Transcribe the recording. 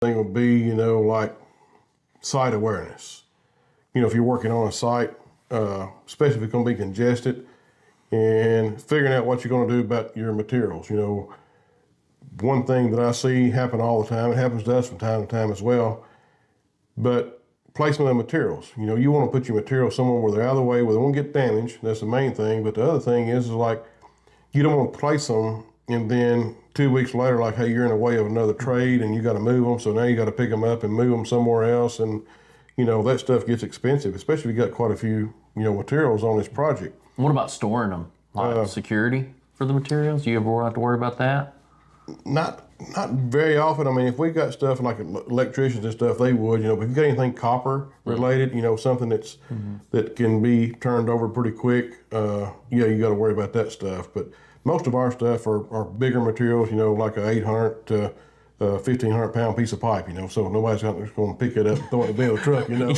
thing would be, you know, like site awareness. You know, if you're working on a site, especially if it's going to be congested, and figuring out what you're going to do about your materials. You know, one thing that I see happen all the time, it happens to us from time to time as well, but placement of materials. You know, you want to put your materials somewhere where they're out of the way, where they won't get damaged. That's the main thing. But the other thing is like, you don't want to place them and then 2 weeks later, like, hey, you're in the way of another trade and you got to move them. So now you got to pick them up and move them somewhere else. And, you know, that stuff gets expensive, especially if you got quite a few, you know, materials on this project. What about storing them? Like security for the materials? Do you ever have to worry about that? Not very often. I mean, if we got stuff like electricians and stuff, they would, you know, but if you got anything copper related, you know, something that's that can be turned over pretty quick, yeah, you got to worry about that stuff. But most of our stuff are bigger materials, you know, like a 800 to 1,500 pound piece of pipe, you know, so nobody's going to pick it up and throw it in the bed of the truck, you know.